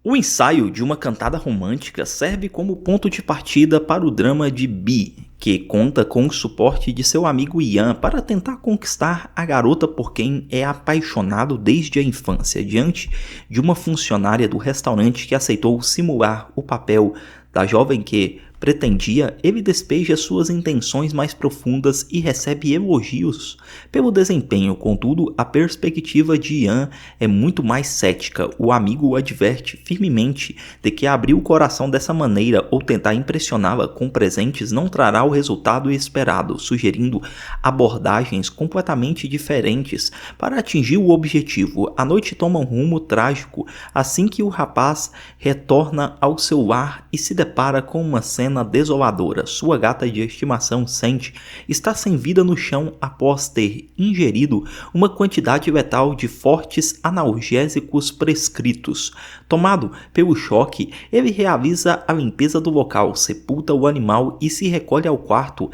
O ensaio de uma cantada romântica serve como ponto de partida para o drama de Bee, que conta com o suporte de seu amigo Ian para tentar conquistar a garota por quem é apaixonado desde a infância, diante de uma funcionária do restaurante que aceitou simular o papel da jovem que pretendia. Ele despeja suas intenções mais profundas e recebe elogios pelo desempenho. Contudo, a perspectiva de Ian é muito mais cética. O amigo o adverte firmemente de que abrir o coração dessa maneira ou tentar impressioná-la com presentes não trará o resultado esperado, sugerindo abordagens completamente diferentes para atingir o objetivo. A noite toma um rumo trágico assim que o rapaz retorna ao seu lar e se depara com uma cena desoladora. Sua gata de estimação, Sandy, está sem vida no chão após ter ingerido uma quantidade letal de fortes analgésicos prescritos. Tomado pelo choque, ele realiza a limpeza do local, sepulta o animal e se recolhe ao quarto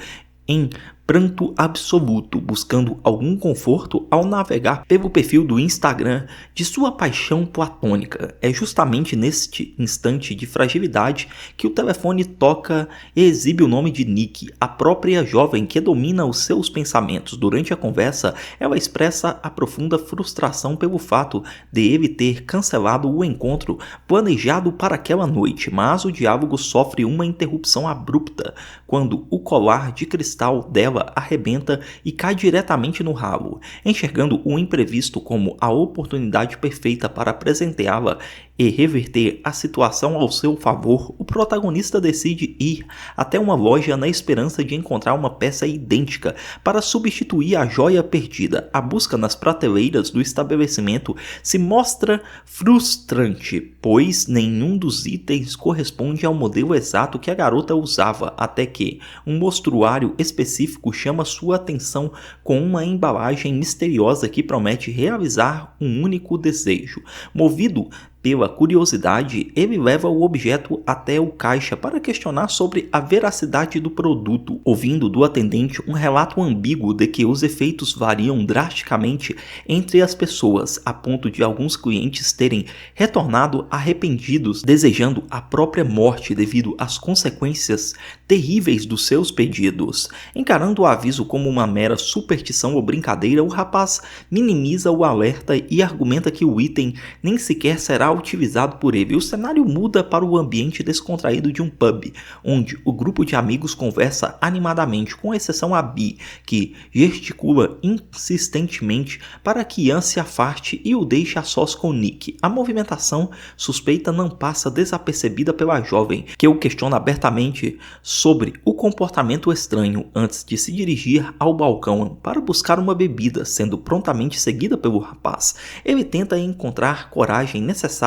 em pranto absoluto, buscando algum conforto ao navegar pelo perfil do Instagram de sua paixão platônica. É justamente neste instante de fragilidade que o telefone toca e exibe o nome de Nick, a própria jovem que domina os seus pensamentos. Durante a conversa, ela expressa a profunda frustração pelo fato de ele ter cancelado o encontro planejado para aquela noite, mas o diálogo sofre uma interrupção abrupta quando o colar de cristal dela arrebenta e cai diretamente no ralo. Enxergando o imprevisto como a oportunidade perfeita para presenteá-la e reverter a situação ao seu favor, o protagonista decide ir até uma loja na esperança de encontrar uma peça idêntica para substituir a joia perdida. A busca nas prateleiras do estabelecimento se mostra frustrante, pois nenhum dos itens corresponde ao modelo exato que a garota usava, até que um mostruário específico chama sua atenção com uma embalagem misteriosa que promete realizar um único desejo. Movido pela curiosidade, ele leva o objeto até o caixa para questionar sobre a veracidade do produto, ouvindo do atendente um relato ambíguo de que os efeitos variam drasticamente entre as pessoas, a ponto de alguns clientes terem retornado arrependidos, desejando a própria morte devido às consequências terríveis dos seus pedidos. Encarando o aviso como uma mera superstição ou brincadeira, o rapaz minimiza o alerta e argumenta que o item nem sequer será utilizado por ele. O cenário muda para o ambiente descontraído de um pub, onde o grupo de amigos conversa animadamente, com exceção a Bee, que gesticula insistentemente para que Ian se afaste e o deixe a sós com Nick. A movimentação suspeita não passa desapercebida pela jovem, que o questiona abertamente sobre o comportamento estranho antes de se dirigir ao balcão para buscar uma bebida, sendo prontamente seguida pelo rapaz. Ele tenta encontrar coragem necessária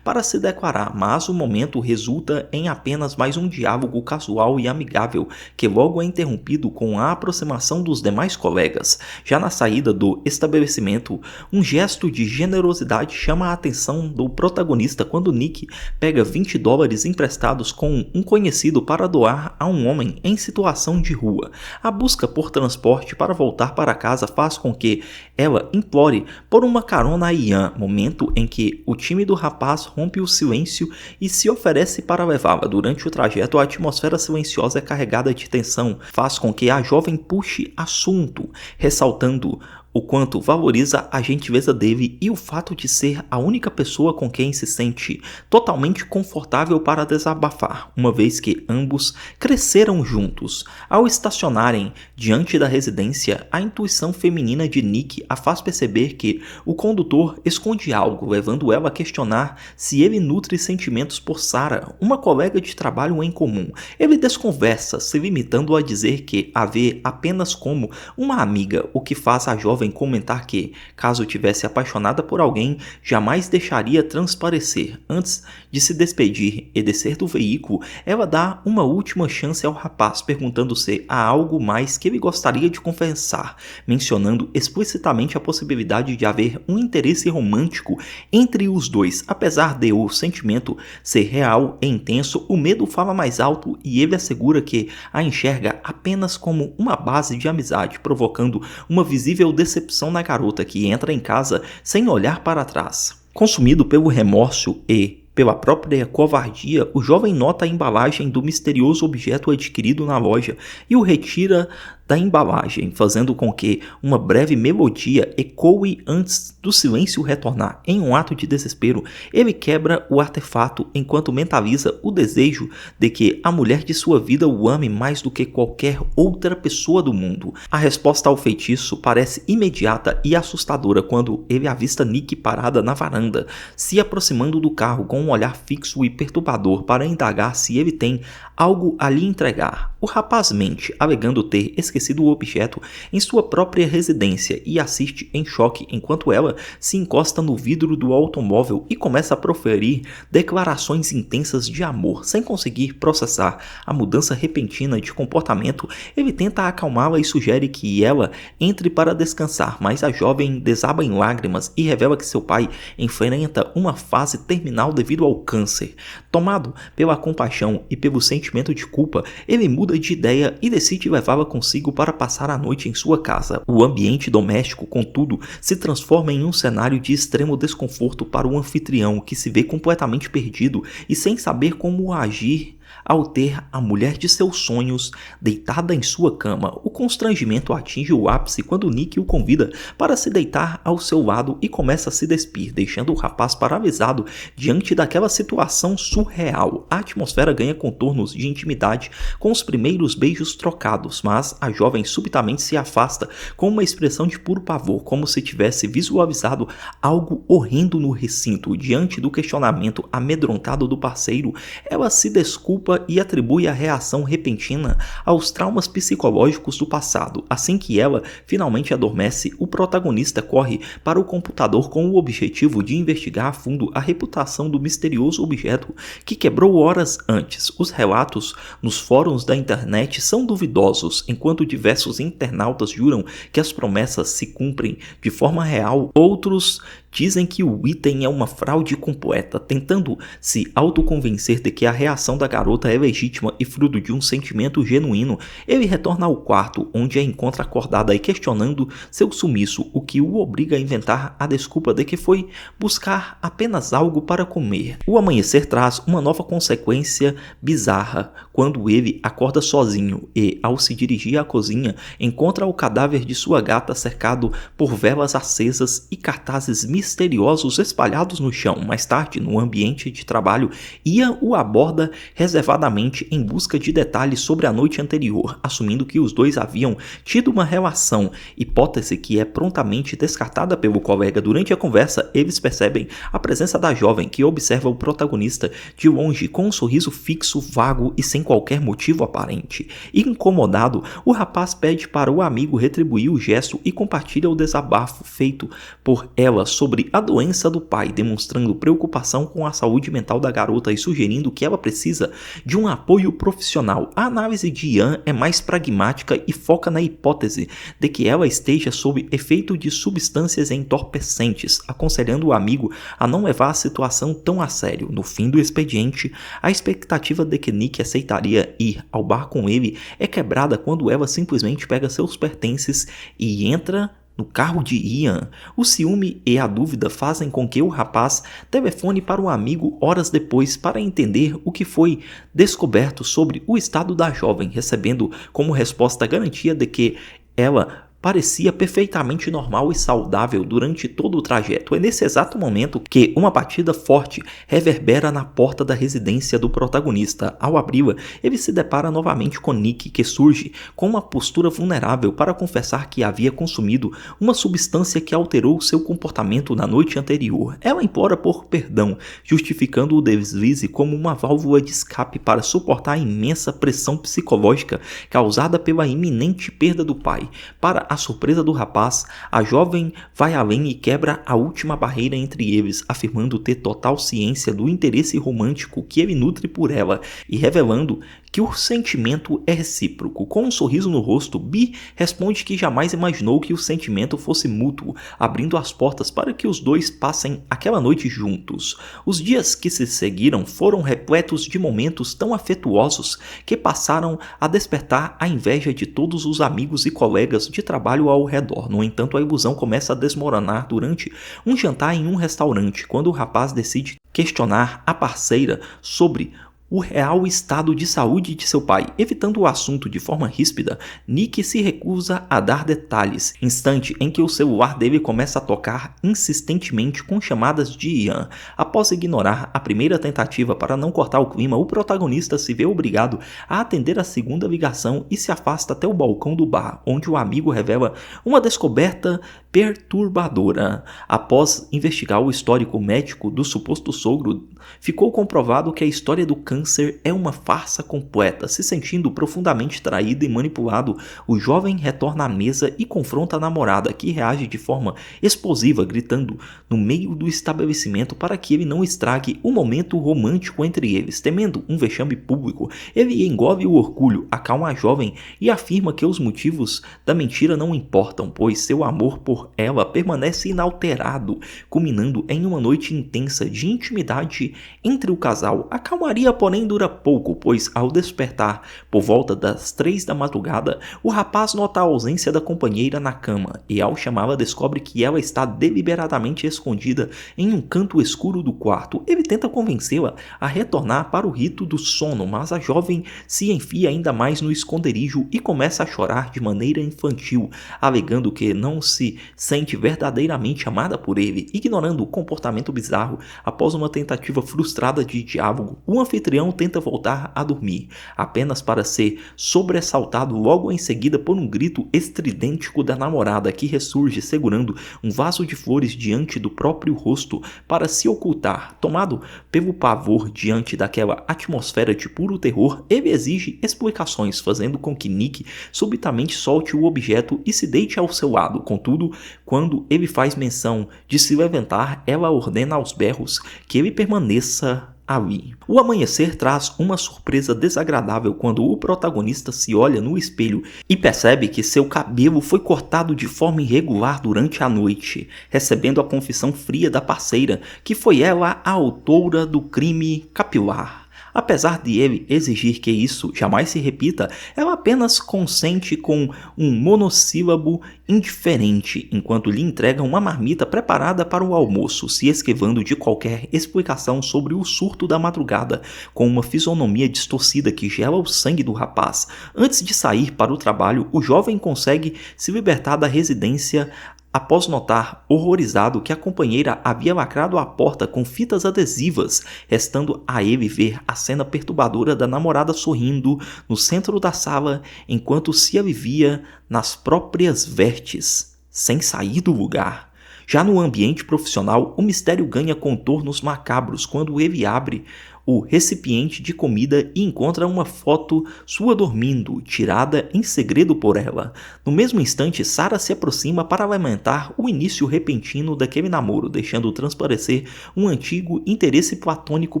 para se declarar, mas o momento resulta em apenas mais um diálogo casual e amigável, que logo é interrompido com a aproximação dos demais colegas. Já na saída do estabelecimento, um gesto de generosidade chama a atenção do protagonista quando Nick pega $20 emprestados com um conhecido para doar a um homem em situação de rua. A busca por transporte para voltar para casa faz com que ela implore por uma carona a Ian, momento em que o time do rapaz rompe o silêncio e se oferece para levá-la. Durante o trajeto, a atmosfera silenciosa e carregada de tensão faz com que a jovem puxe assunto, ressaltando o quanto valoriza a gentileza dele e o fato de ser a única pessoa com quem se sente totalmente confortável para desabafar, uma vez que ambos cresceram juntos. Ao estacionarem diante da residência, a intuição feminina de Nick a faz perceber que o condutor esconde algo, levando ela a questionar se ele nutre sentimentos por Sarah, uma colega de trabalho em comum. Ele desconversa, se limitando a dizer que a vê apenas como uma amiga, o que faz a jovem comentar que, caso tivesse apaixonada por alguém, jamais deixaria transparecer. Antes de se despedir e descer do veículo, ela dá uma última chance ao rapaz, perguntando se há algo mais que ele gostaria de confessar, mencionando explicitamente a possibilidade de haver um interesse romântico entre os dois. Apesar de o sentimento ser real e intenso, o medo fala mais alto e ele assegura que a enxerga apenas como uma base de amizade, provocando uma visível decepção na garota, que entra em casa sem olhar para trás. Consumido pelo remorso e Pela própria covardia, o jovem nota a embalagem do misterioso objeto adquirido na loja e o retira da embalagem, fazendo com que uma breve melodia ecoe antes do silêncio retornar. Em um ato de desespero, ele quebra o artefato enquanto mentaliza o desejo de que a mulher de sua vida o ame mais do que qualquer outra pessoa do mundo. A resposta ao feitiço parece imediata e assustadora quando ele avista Nick parada na varanda, se aproximando do carro com um olhar fixo e perturbador para indagar se ele tem algo a lhe entregar. O rapaz mente, alegando ter esquecido o objeto em sua própria residência e assiste em choque enquanto ela se encosta no vidro do automóvel e começa a proferir declarações intensas de amor. Sem conseguir processar a mudança repentina de comportamento, ele tenta acalmá-la e sugere que ela entre para descansar, mas a jovem desaba em lágrimas e revela que seu pai enfrenta uma fase terminal devido ao câncer. Tomado pela compaixão e pelo sentimento de culpa, ele muda de ideia e decide levá-la consigo para passar a noite em sua casa. O ambiente doméstico, contudo, se transforma em um cenário de extremo desconforto para o anfitrião, que se vê completamente perdido e sem saber como agir ao ter a mulher de seus sonhos deitada em sua cama. O constrangimento atinge o ápice quando Nick o convida para se deitar ao seu lado e começa a se despir, deixando o rapaz paralisado diante daquela situação surreal. A atmosfera ganha contornos de intimidade com os primeiros beijos trocados, mas a jovem subitamente se afasta com uma expressão de puro pavor, como se tivesse visualizado algo horrendo no recinto. Diante do questionamento amedrontado do parceiro, ela se desculpa e atribui a reação repentina aos traumas psicológicos do passado. Assim que ela finalmente adormece, o protagonista corre para o computador com o objetivo de investigar a fundo a reputação do misterioso objeto que quebrou horas antes. Os relatos nos fóruns da internet são duvidosos, enquanto diversos internautas juram que as promessas se cumprem de forma real. Outros dizem que o item é uma fraude completa, tentando se autoconvencer de que a reação da garota é legítima e fruto de um sentimento genuíno. Ele retorna ao quarto, onde a encontra acordada e questionando seu sumiço, o que o obriga a inventar a desculpa de que foi buscar apenas algo para comer. O amanhecer traz uma nova consequência bizarra quando ele acorda sozinho e, ao se dirigir à cozinha, encontra o cadáver de sua gata cercado por velas acesas e cartazes misteriosos espalhados no chão. Mais tarde, no ambiente de trabalho, Ian o aborda reservadamente em busca de detalhes sobre a noite anterior, assumindo que os dois haviam tido uma relação, hipótese que é prontamente descartada pelo colega. Durante a conversa, eles percebem a presença da jovem, que observa o protagonista de longe com um sorriso fixo, vago e sem qualquer motivo aparente. Incomodado, o rapaz pede para o amigo retribuir o gesto e compartilha o desabafo feito por ela sobre a doença do pai, demonstrando preocupação com a saúde mental da garota e sugerindo que ela precisa de um apoio profissional. A análise de Ian é mais pragmática e foca na hipótese de que ela esteja sob efeito de substâncias entorpecentes, aconselhando o amigo a não levar a situação tão a sério. No fim do expediente, a expectativa de que Nick aceitaria ir ao bar com ele é quebrada quando ela simplesmente pega seus pertences e entra no carro de Ian. O ciúme e a dúvida fazem com que o rapaz telefone para um amigo horas depois para entender o que foi descoberto sobre o estado da jovem, recebendo como resposta a garantia de que ela parecia perfeitamente normal e saudável durante todo o trajeto. É nesse exato momento que uma batida forte reverbera na porta da residência do protagonista. Ao abri-la, ele se depara novamente com Nick, que surge com uma postura vulnerável para confessar que havia consumido uma substância que alterou seu comportamento na noite anterior. Ela implora por perdão, justificando o deslize como uma válvula de escape para suportar a imensa pressão psicológica causada pela iminente perda do pai. Para a surpresa do rapaz, a jovem vai além e quebra a última barreira entre eles, afirmando ter total ciência do interesse romântico que ele nutre por ela e revelando que o sentimento é recíproco. Com um sorriso no rosto, Bee responde que jamais imaginou que o sentimento fosse mútuo, abrindo as portas para que os dois passem aquela noite juntos. Os dias que se seguiram foram repletos de momentos tão afetuosos que passaram a despertar a inveja de todos os amigos e colegas de trabalho ao redor. No entanto, a ilusão começa a desmoronar durante um jantar em um restaurante, quando o rapaz decide questionar a parceira sobre o real estado de saúde de seu pai. Evitando o assunto de forma ríspida, Nick se recusa a dar detalhes, instante em que o celular dele começa a tocar insistentemente com chamadas de Ian. Após ignorar a primeira tentativa para não cortar o clima, o protagonista se vê obrigado a atender a segunda ligação e se afasta até o balcão do bar, onde o amigo revela uma descoberta perturbadora. Após investigar o histórico médico do suposto sogro, ficou comprovado que a história do câncer é uma farsa completa. Se sentindo profundamente traído e manipulado, o jovem retorna à mesa e confronta a namorada, que reage de forma explosiva, gritando no meio do estabelecimento para que ele não estrague o momento romântico entre eles. Temendo um vexame público, ele engole o orgulho, acalma a jovem e afirma que os motivos da mentira não importam, pois seu amor por ela permanece inalterado, culminando em uma noite intensa de intimidade entre o casal. A calmaria, porém, dura pouco, pois ao despertar por volta das 3 da madrugada, o rapaz nota a ausência da companheira na cama e, ao chamá-la, descobre que ela está deliberadamente escondida em um canto escuro do quarto. Ele tenta convencê-la a retornar para o rito do sono, mas a jovem se enfia ainda mais no esconderijo e começa a chorar de maneira infantil, alegando que não se sente verdadeiramente amada por ele. Ignorando o comportamento bizarro, após uma tentativa frustrada de diálogo, o anfitrião tenta voltar a dormir, apenas para ser sobressaltado logo em seguida por um grito estridêntico da namorada, que ressurge segurando um vaso de flores diante do próprio rosto para se ocultar. Tomado pelo pavor diante daquela atmosfera de puro terror, ele exige explicações, fazendo com que Nick subitamente solte o objeto e se deite ao seu lado. Contudo, quando ele faz menção de se levantar, ela ordena aos berros que ele permaneça ali. O amanhecer traz uma surpresa desagradável quando o protagonista se olha no espelho e percebe que seu cabelo foi cortado de forma irregular durante a noite, recebendo a confissão fria da parceira que foi ela a autora do crime capilar. Apesar de ele exigir que isso jamais se repita, ela apenas consente com um monossílabo indiferente, enquanto lhe entrega uma marmita preparada para o almoço, se esquivando de qualquer explicação sobre o surto da madrugada, com uma fisionomia distorcida que gela o sangue do rapaz. Antes de sair para o trabalho, o jovem consegue se libertar da residência após notar, horrorizado, que a companheira havia lacrado a porta com fitas adesivas, restando a ele ver a cena perturbadora da namorada sorrindo no centro da sala enquanto se alivia nas próprias vestes, sem sair do lugar. Já no ambiente profissional, o mistério ganha contornos macabros quando ele abre o recipiente de comida e encontra uma foto sua dormindo, tirada em segredo por ela. No mesmo instante, Sarah se aproxima para lamentar o início repentino daquele namoro, deixando transparecer um antigo interesse platônico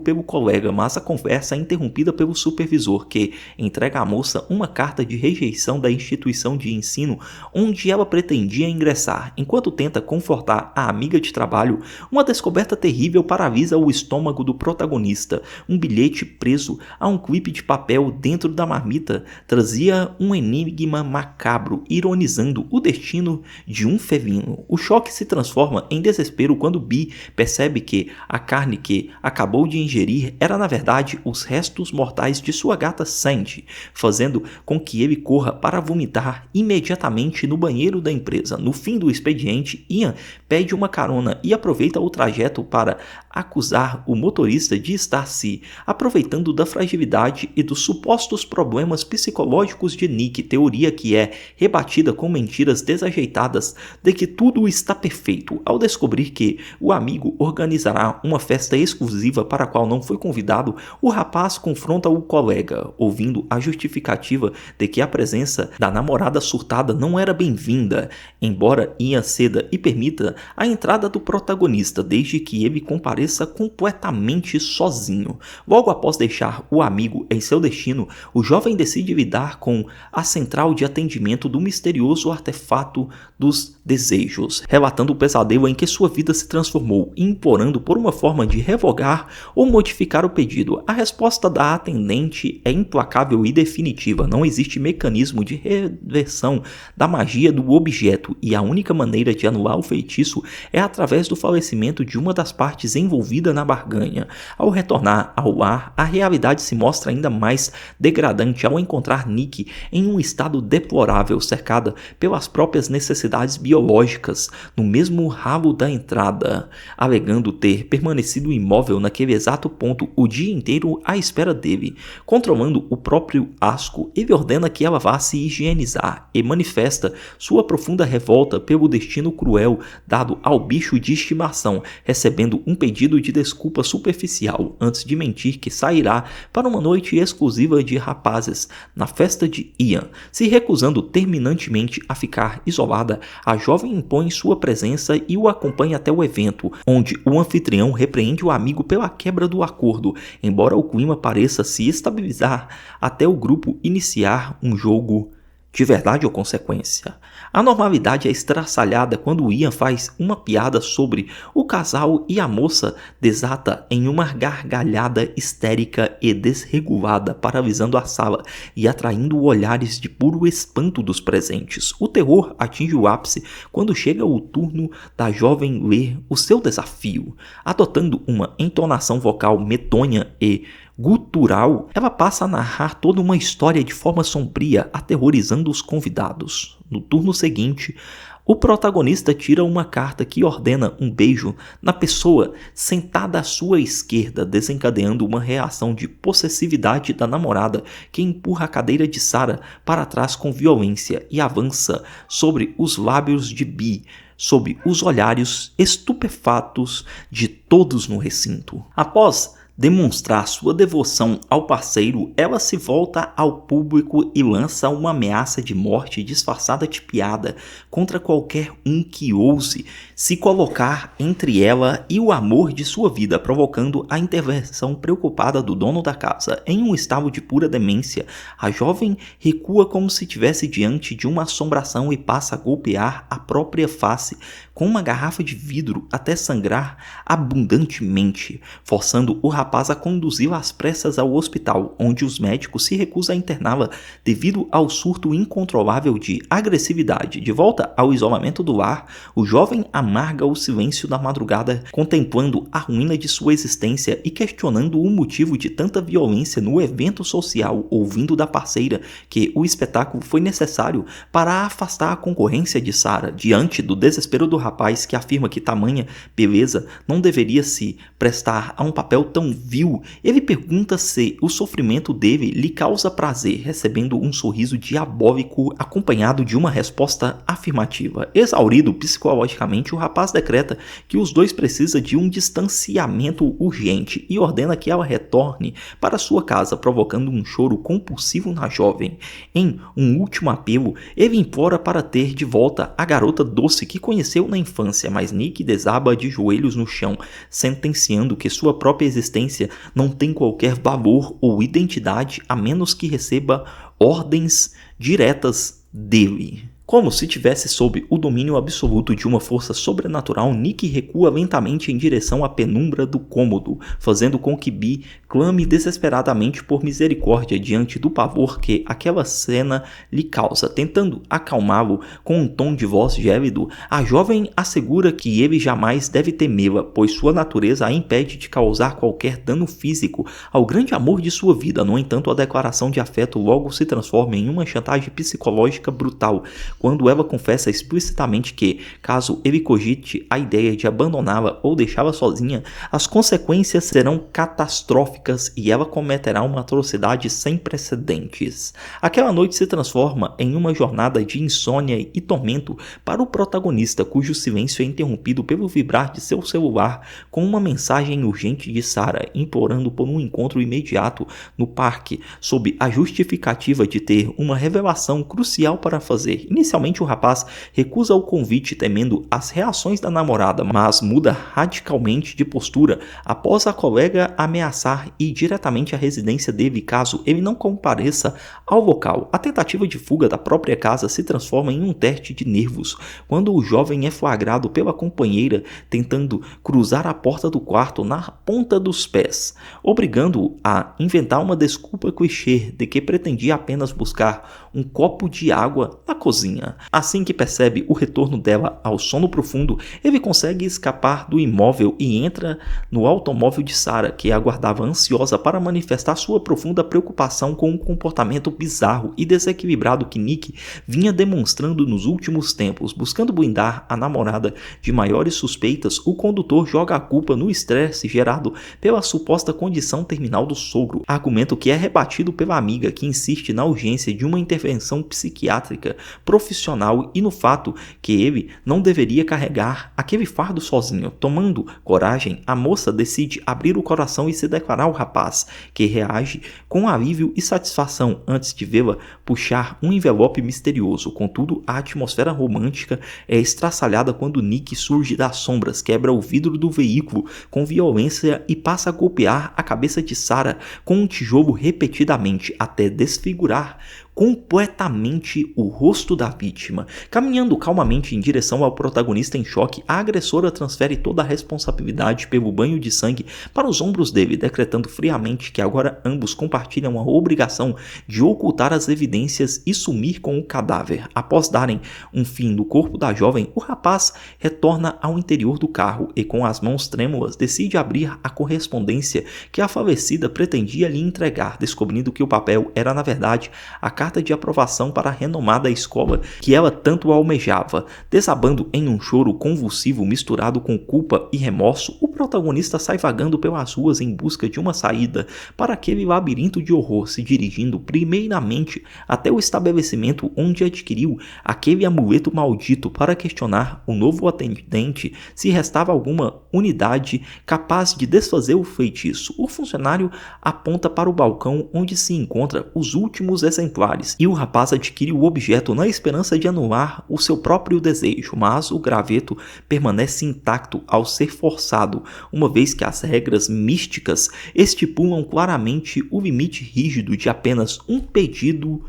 pelo colega, mas a conversa é interrompida pelo supervisor, que entrega à moça uma carta de rejeição da instituição de ensino onde ela pretendia ingressar. Enquanto tenta confortar a amiga de trabalho, uma descoberta terrível paralisa o estômago do protagonista. Um bilhete preso a um clipe de papel dentro da marmita trazia um enigma macabro, ironizando o destino de um felino. O choque se transforma em desespero quando Bee percebe que a carne que acabou de ingerir era na verdade os restos mortais de sua gata Sandy, fazendo com que ele corra para vomitar imediatamente no banheiro da empresa. No fim do expediente, Ian pede uma carona e aproveita o trajeto para acusar o motorista de estar se aproveitando da fragilidade e dos supostos problemas psicológicos de Nick, teoria que é rebatida com mentiras desajeitadas de que tudo está perfeito. Ao descobrir que o amigo organizará uma festa exclusiva para a qual não foi convidado, o rapaz confronta o colega, ouvindo a justificativa de que a presença da namorada surtada não era bem-vinda, embora Ian ceda e permita a entrada do protagonista, desde que ele compareça pareça completamente sozinho. Logo após deixar o amigo em seu destino, o jovem decide lidar com a central de atendimento do misterioso artefato dos desejos, relatando o pesadelo em que sua vida se transformou e implorando por uma forma de revogar ou modificar o pedido. A resposta da atendente é implacável e definitiva. Não existe mecanismo de reversão da magia do objeto e a única maneira de anular o feitiço é através do falecimento de uma das partes envolvida na barganha. Ao retornar ao lar, a realidade se mostra ainda mais degradante ao encontrar Nick em um estado deplorável, cercada pelas próprias necessidades biológicas, no mesmo ralo da entrada, alegando ter permanecido imóvel naquele exato ponto o dia inteiro à espera dele. Controlando o próprio asco, ele ordena que ela vá se higienizar e manifesta sua profunda revolta pelo destino cruel dado ao bicho de estimação, recebendo um pedido de desculpa superficial antes de mentir que sairá para uma noite exclusiva de rapazes na festa de Ian. Se recusando terminantemente a ficar isolada, a jovem impõe sua presença e o acompanha até o evento, onde o anfitrião repreende o amigo pela quebra do acordo, embora o clima pareça se estabilizar até o grupo iniciar um jogo de verdade ou consequência. A normalidade é estraçalhada quando Ian faz uma piada sobre o casal e a moça desata em uma gargalhada histérica e desregulada, paralisando a sala e atraindo olhares de puro espanto dos presentes. O terror atinge o ápice quando chega o turno da jovem ler o seu desafio. Adotando uma entonação vocal medonha e gutural, ela passa a narrar toda uma história de forma sombria, aterrorizando os convidados. No turno seguinte, o protagonista tira uma carta que ordena um beijo na pessoa sentada à sua esquerda, desencadeando uma reação de possessividade da namorada que empurra a cadeira de Sarah para trás com violência e avança sobre os lábios de Bee, sob os olhares estupefatos de todos no recinto. Após demonstrar sua devoção ao parceiro, ela se volta ao público e lança uma ameaça de morte disfarçada de piada contra qualquer um que ouse se colocar entre ela e o amor de sua vida, provocando a intervenção preocupada do dono da casa. Em um estado de pura demência, a jovem recua como se estivesse diante de uma assombração e passa a golpear a própria face com uma garrafa de vidro até sangrar abundantemente, forçando o rapaz a conduzi-la às pressas ao hospital, onde os médicos se recusam a interná-la devido ao surto incontrolável de agressividade. De volta ao isolamento do lar, o jovem amarga o silêncio da madrugada, contemplando a ruína de sua existência e questionando o motivo de tanta violência no evento social, ouvindo da parceira que o espetáculo foi necessário para afastar a concorrência de Sarah. Diante do desespero do rapaz, que afirma que tamanha beleza não deveria se prestar a um papel tão vil, ele pergunta se o sofrimento dele lhe causa prazer, recebendo um sorriso diabólico acompanhado de uma resposta afirmativa. Exaurido psicologicamente, o rapaz decreta que os dois precisam de um distanciamento urgente e ordena que ela retorne para sua casa, provocando um choro compulsivo na jovem. Em um último apelo, ele implora para ter de volta a garota doce que conheceu na infância, mas Nick desaba de joelhos no chão, sentenciando que sua própria existência não tem qualquer valor ou identidade a menos que receba ordens diretas dele. Como se tivesse sob o domínio absoluto de uma força sobrenatural, Nick recua lentamente em direção à penumbra do cômodo, fazendo com que Bee clame desesperadamente por misericórdia diante do pavor que aquela cena lhe causa. Tentando acalmá-lo com um tom de voz gélido, a jovem assegura que ele jamais deve temê-la, pois sua natureza a impede de causar qualquer dano físico ao grande amor de sua vida. No entanto, a declaração de afeto logo se transforma em uma chantagem psicológica brutal, quando ela confessa explicitamente que, caso ele cogite a ideia de abandoná-la ou deixá-la sozinha, as consequências serão catastróficas e ela cometerá uma atrocidade sem precedentes. Aquela noite se transforma em uma jornada de insônia e tormento para o protagonista, cujo silêncio é interrompido pelo vibrar de seu celular com uma mensagem urgente de Sarah, implorando por um encontro imediato no parque, sob a justificativa de ter uma revelação crucial para fazer. Inicialmente, Inicialmente o rapaz recusa o convite temendo as reações da namorada, mas muda radicalmente de postura após a colega ameaçar ir diretamente à residência dele caso ele não compareça ao local. A tentativa de fuga da própria casa se transforma em um teste de nervos quando o jovem é flagrado pela companheira tentando cruzar a porta do quarto na ponta dos pés, obrigando-o a inventar uma desculpa clichê de que pretendia apenas buscar um copo de água na cozinha. Assim que percebe o retorno dela ao sono profundo, ele consegue escapar do imóvel e entra no automóvel de Sarah, que aguardava ansiosa para manifestar sua profunda preocupação com o comportamento bizarro e desequilibrado que Nick vinha demonstrando nos últimos tempos. Buscando blindar a namorada de maiores suspeitas, o condutor joga a culpa no estresse gerado pela suposta condição terminal do sogro, argumento que é rebatido pela amiga, que insiste na urgência de uma intervenção psiquiátrica profissional e no fato que ele não deveria carregar aquele fardo sozinho. Tomando coragem, a moça decide abrir o coração e se declarar ao rapaz, que reage com alívio e satisfação antes de vê-la puxar um envelope misterioso. Contudo, a atmosfera romântica é estraçalhada quando Nick surge das sombras, quebra o vidro do veículo com violência e passa a golpear a cabeça de Sarah com um tijolo repetidamente até desfigurar completamente o rosto da vítima. Caminhando calmamente em direção ao protagonista em choque, a agressora transfere toda a responsabilidade pelo banho de sangue para os ombros dele, decretando friamente que agora ambos compartilham a obrigação de ocultar as evidências e sumir com o cadáver. Após darem um fim no corpo da jovem, o rapaz retorna ao interior do carro e, com as mãos trêmulas, decide abrir a correspondência que a falecida pretendia lhe entregar, descobrindo que o papel era, na verdade, a carta de aprovação para a renomada escola que ela tanto almejava. Desabando em um choro convulsivo misturado com culpa e remorso, o protagonista sai vagando pelas ruas em busca de uma saída para aquele labirinto de horror, se dirigindo primeiramente até o estabelecimento onde adquiriu aquele amuleto maldito para questionar o novo atendente se restava alguma unidade capaz de desfazer o feitiço. O funcionário aponta para o balcão onde se encontram os últimos exemplares e o rapaz adquire o objeto na esperança de anular o seu próprio desejo, mas o graveto permanece intacto ao ser forçado, uma vez que as regras místicas estipulam claramente o limite rígido de apenas um pedido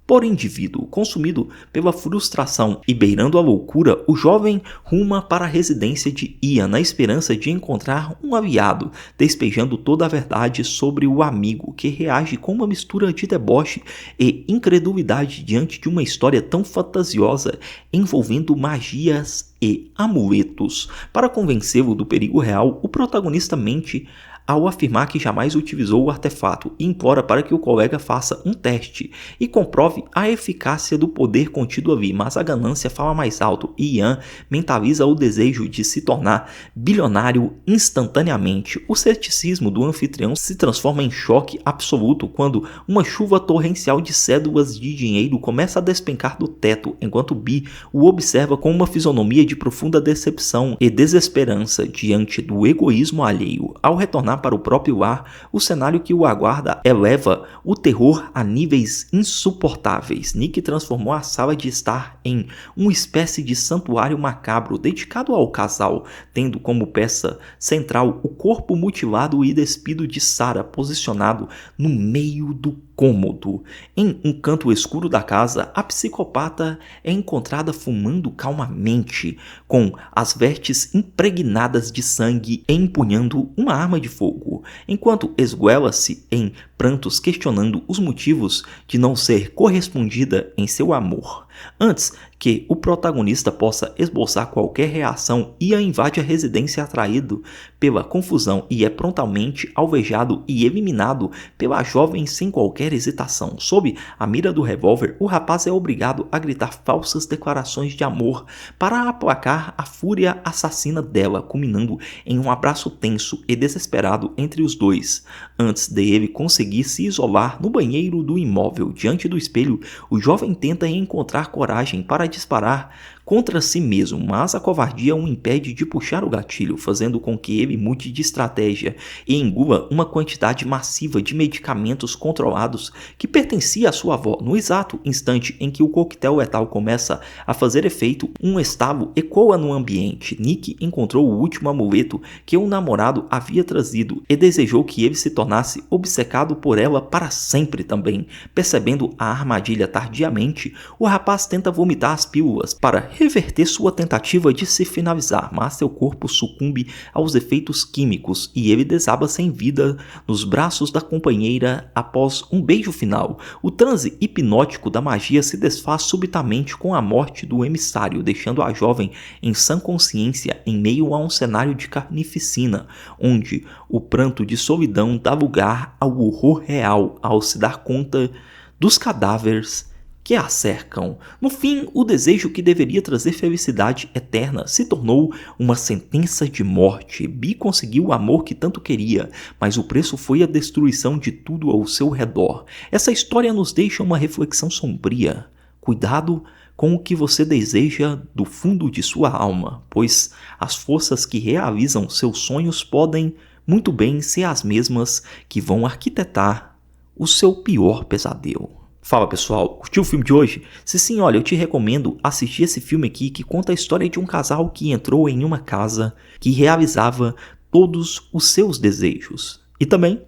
por indivíduo. Consumido pela frustração e beirando a loucura, o jovem ruma para a residência de Ian na esperança de encontrar um aliado, despejando toda a verdade sobre o amigo, que reage com uma mistura de deboche e incredulidade diante de uma história tão fantasiosa envolvendo magias e amuletos. Para convencê-lo do perigo real, o protagonista mente ao afirmar que jamais utilizou o artefato e implora para que o colega faça um teste e comprove a eficácia do poder contido ali, mas a ganância fala mais alto e Ian mentaliza o desejo de se tornar bilionário instantaneamente. O ceticismo do anfitrião se transforma em choque absoluto quando uma chuva torrencial de cédulas de dinheiro começa a despencar do teto, enquanto Bee o observa com uma fisionomia de profunda decepção e desesperança diante do egoísmo alheio. Ao retornar para o próprio lar, o cenário que o aguarda eleva o terror a níveis insuportáveis. Nick transformou a sala de estar em uma espécie de santuário macabro dedicado ao casal, tendo como peça central o corpo mutilado e despido de Sarah posicionado no meio do cômodo. Em um canto escuro da casa, a psicopata é encontrada fumando calmamente, com as vestes impregnadas de sangue e empunhando uma arma de fogo, enquanto esguela-se em prantos questionando os motivos de não ser correspondida em seu amor. Antes que o protagonista possa esboçar qualquer reação, Ian invade a residência atraído pela confusão e é prontamente alvejado e eliminado pela jovem sem qualquer hesitação. Sob a mira do revólver, o rapaz é obrigado a gritar falsas declarações de amor para aplacar a fúria assassina dela, culminando em um abraço tenso e desesperado entre os dois. Antes de ele conseguir se isolar no banheiro do imóvel, diante do espelho, o jovem tenta encontrar coragem para disparar contra si mesmo, mas a covardia o impede de puxar o gatilho, fazendo com que ele mude de estratégia e engula uma quantidade massiva de medicamentos controlados que pertencia à sua avó. No exato instante em que o coquetel letal começa a fazer efeito, um estalo ecoa no ambiente. Nick encontrou o último amuleto que o namorado havia trazido e desejou que ele se tornasse obcecado por ela para sempre também. Percebendo a armadilha tardiamente, o rapaz tenta vomitar as pílulas para reverter sua tentativa de se finalizar, mas seu corpo sucumbe aos efeitos químicos e ele desaba sem vida nos braços da companheira após um beijo final. O transe hipnótico da magia se desfaz subitamente com a morte do emissário, deixando a jovem em sã consciência em meio a um cenário de carnificina, onde o pranto de solidão dá lugar ao horror real ao se dar conta dos cadáveres que a cercam. No fim, o desejo que deveria trazer felicidade eterna se tornou uma sentença de morte. Bee conseguiu o amor que tanto queria, mas o preço foi a destruição de tudo ao seu redor. Essa história nos deixa uma reflexão sombria. Cuidado com o que você deseja do fundo de sua alma, pois as forças que realizam seus sonhos podem muito bem ser as mesmas que vão arquitetar o seu pior pesadelo. Fala pessoal, curtiu o filme de hoje? Se sim, olha, eu te recomendo assistir esse filme aqui que conta a história de um casal que entrou em uma casa que realizava todos os seus desejos. E também...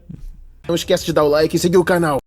não esquece de dar o like e seguir o canal.